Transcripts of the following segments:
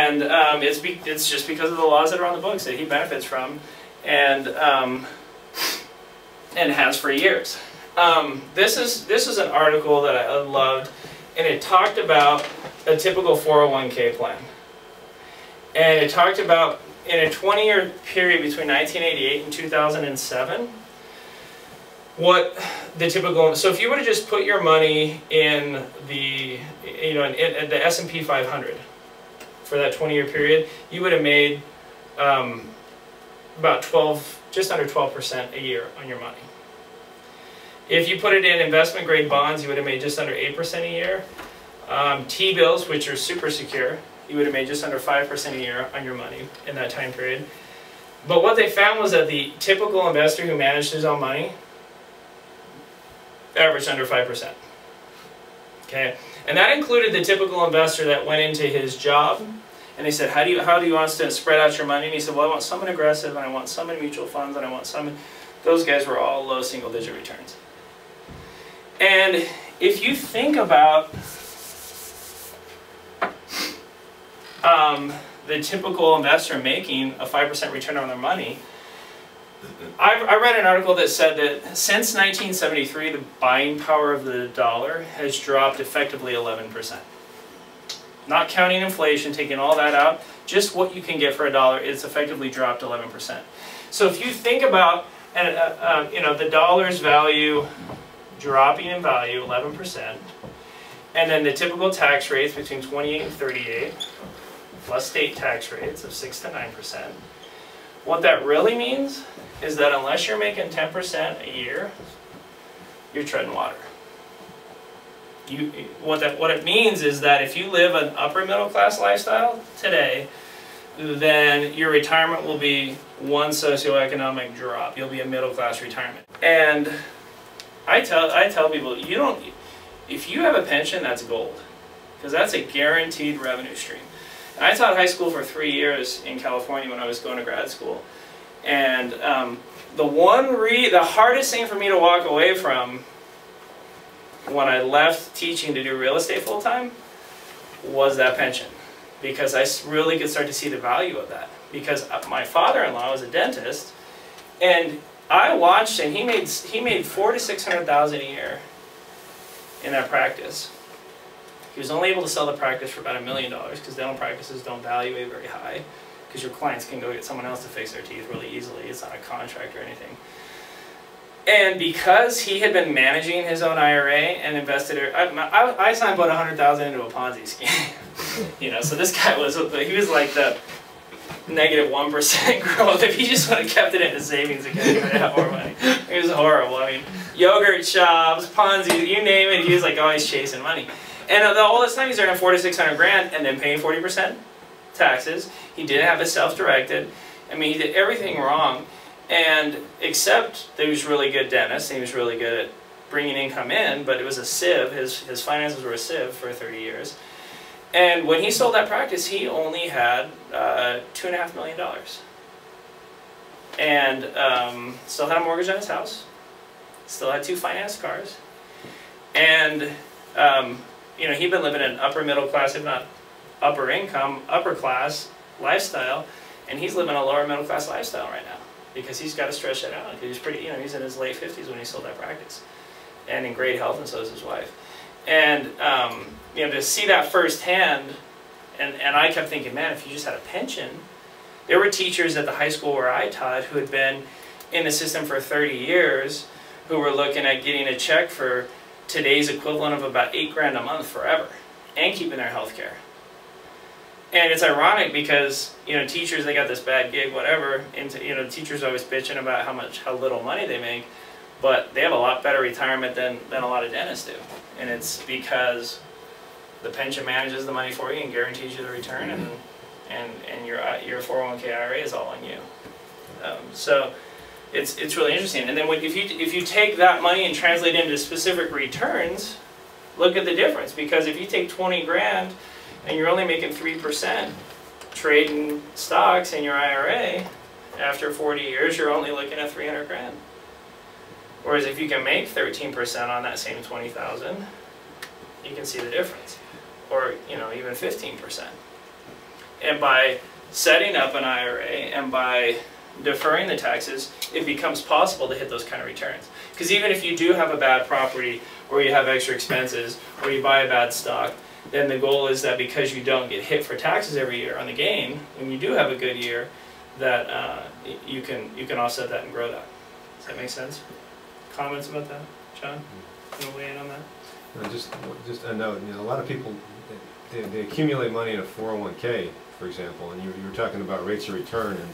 And it's just because of the laws that are on the books that he benefits from, and has for years. This is an article that I loved, and it talked about a typical 401k plan. And it talked about, in a 20-year period between 1988 and 2007, what the typical, so if you would have just put your money in the, in the S&P 500 for that 20-year period, you would have made about just under 12% a year on your money. If you put it in investment grade bonds, you would have made just under 8% a year. T-bills, which are super secure, you would have made just under 5% a year on your money in that time period. But what they found was that the typical investor who managed his own money averaged under 5%. Okay, and that included the typical investor that went into his job, and they said, how do you want us to spread out your money? And he said, well, I want some in aggressive, and I want some in mutual funds, and I want some in... Those guys were all low single-digit returns. And if you think about the typical investor making a 5% return on their money, I read an article that said that since 1973, the buying power of the dollar has dropped effectively 11%. Not counting inflation, taking all that out, just what you can get for a dollar, it's effectively dropped 11%. So if you think about the dollar's value dropping in value 11%, and then the typical tax rates between 28 and 38, plus state tax rates of 6 to 9%, what that really means is that unless you're making 10% a year, you're treading water. What it means is that if you live an upper middle class lifestyle today, then your retirement will be one socioeconomic drop. You'll be a middle class retirement. And I tell people, if you have a pension, that's gold, because that's a guaranteed revenue stream. And I taught high school for 3 years in California when I was going to grad school. And the hardest thing for me to walk away from when I left teaching to do real estate full-time was that pension, because I really could start to see the value of that. Because my father-in-law was a dentist, and I watched him. He made $400,000 to $600,000 a year in that practice. He was only able to sell the practice for about $1 million, because dental practices don't value it very high, because your clients can go get someone else to fix their teeth really easily. It's not a contract or anything. And because he had been managing his own IRA and invested it, I signed about $100,000 into a Ponzi scheme. So this guy was like the negative 1% growth. If he just would have kept it in his savings account, he would have more money. It was horrible. I mean, yogurt shops, Ponzi, you name it, he was like always chasing money. And all this time he's earning $400,000 to $600,000 and then paying 40% taxes. He didn't have it self-directed. I mean, he did everything wrong. And except that he was really good dentist, and he was really good at bringing income in, but it was a sieve. His finances were a sieve for 30 years. And when he sold that practice, he only had $2.5 million. And still had a mortgage on his house. Still had 2 financed cars. And he'd been living an upper middle class, if not upper income, upper class lifestyle, and he's living a lower middle class lifestyle right now, because he's got to stretch that out. He's he's in his late 50s when he sold that practice, and in great health, and so is his wife. And to see that firsthand, and I kept thinking, man, if you just had a pension. There were teachers at the high school where I taught who had been in the system for 30 years, who were looking at getting a check for today's equivalent of about $8,000 a month forever, and keeping their health care. And it's ironic because, teachers, they got this bad gig, whatever, and, teachers are always bitching about how little money they make, but they have a lot better retirement than a lot of dentists do. And it's because the pension manages the money for you and guarantees you the return, and your 401k IRA is all on you. So it's really interesting. And then if you take that money and translate it into specific returns, look at the difference. Because if you take 20 grand and you're only making 3% trading stocks in your IRA, after 40 years you're only looking at 300 grand. Whereas if you can make 13% on that same 20,000, you can see the difference. Or even 15%. And by setting up an IRA and by deferring the taxes, it becomes possible to hit those kind of returns. Because even if you do have a bad property, or you have extra expenses, or you buy a bad stock, then the goal is that because you don't get hit for taxes every year on the gain, when you do have a good year, that you can offset that and grow that. Does that make sense? Comments about that, John? You want to weigh in on that? No, just a note. A lot of people they accumulate money in a 401k, for example, and you were talking about rates of return and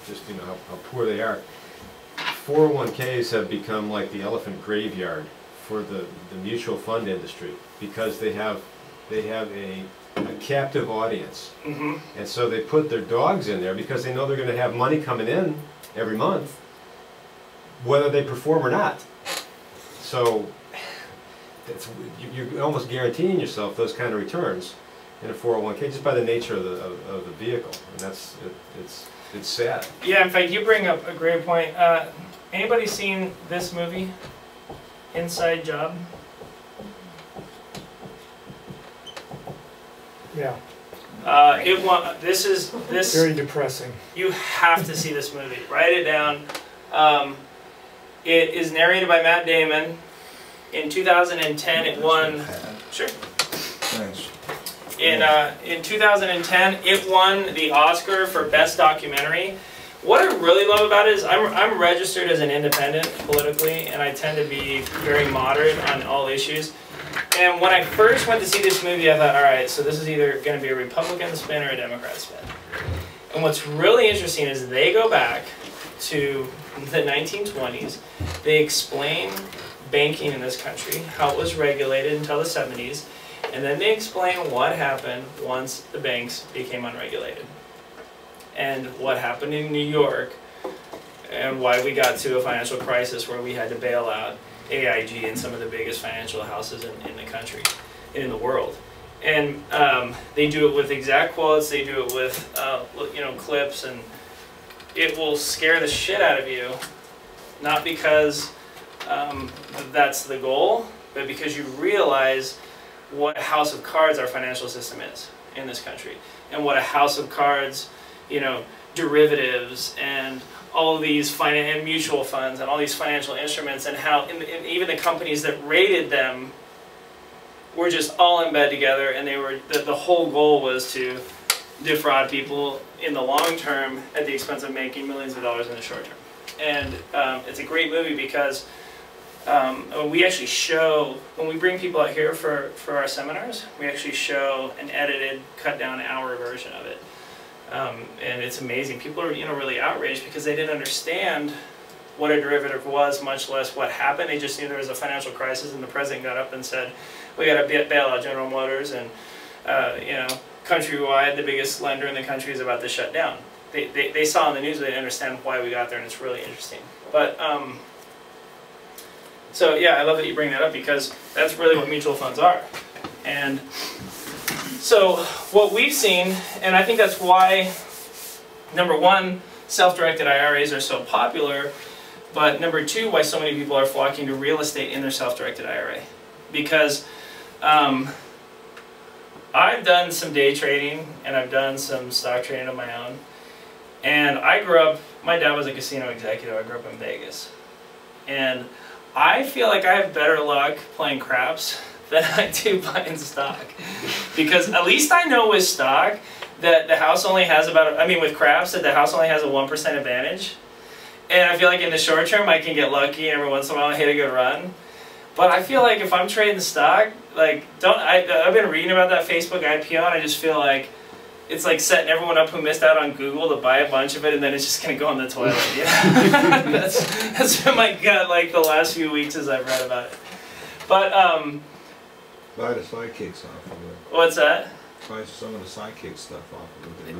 just how poor they are. 401ks have become like the elephant graveyard for the mutual fund industry because they have a captive audience. Mm-hmm. And so they put their dogs in there because they know they're going to have money coming in every month, whether they perform or not. So you're almost guaranteeing yourself those kind of returns in a 401k just by the nature of the vehicle, and it's sad. Yeah, in fact, you bring up a great point. Anybody seen this movie, Inside Job? Yeah. This very depressing. You have to see this movie. Write it down. It is narrated by Matt Damon. In 2010, it won. Sure. Thanks. In 2010, it won the Oscar for Best Documentary. What I really love about it is I'm registered as an independent politically, and I tend to be very moderate on all issues. And when I first went to see this movie, I thought, all right, so this is either going to be a Republican spin or a Democrat spin. And what's really interesting is they go back to the 1920s. They explain banking in this country, how it was regulated until the 70s, and then they explain what happened once the banks became unregulated. And what happened in New York, and why we got to a financial crisis where we had to bail out AIG and some of the biggest financial houses in the country, in the world. And they do it with exact quotes, they do it with clips, and it will scare the shit out of you, not because that's the goal, but because you realize what a house of cards our financial system is in this country, and what a house of cards, derivatives and all of these and mutual funds and all these financial instruments, and how and even the companies that rated them were just all in bed together, and they were the whole goal was to defraud people in the long term at the expense of making millions of dollars in the short term. And it's a great movie because we actually show, when we bring people out here for our seminars, we actually show an edited, cut down hour version of it. And it's amazing. People are really outraged because they didn't understand what a derivative was, much less what happened. They just knew there was a financial crisis, and the president got up and said, we got to bail out General Motors, and Countrywide, the biggest lender in the country, is about to shut down. They saw in the news, but they didn't understand why we got there, and it's really interesting. But so yeah, I love that you bring that up because that's really what mutual funds are. And so what we've seen, and I think that's why, number one, self-directed IRAs are so popular, but number two, why so many people are flocking to real estate in their self-directed IRA. Because I've done some day trading, and I've done some stock trading of my own. And I grew up, my dad was a casino executive, I grew up in Vegas. And I feel like I have better luck playing craps than I do buying stock. Because at least I know with stock that the house only has with craps, that the house only has a 1% advantage. And I feel like in the short term I can get lucky, and every once in a while I hit a good run. But I feel like if I'm trading stock, I've been reading about that Facebook IPO, and I just feel like it's like setting everyone up who missed out on Google to buy a bunch of it, and then it's just going to go in the toilet. That's been my gut the last few weeks as I've read about it. But buy the sidekicks off of it. What's that? Buy some of the sidekick stuff off of it.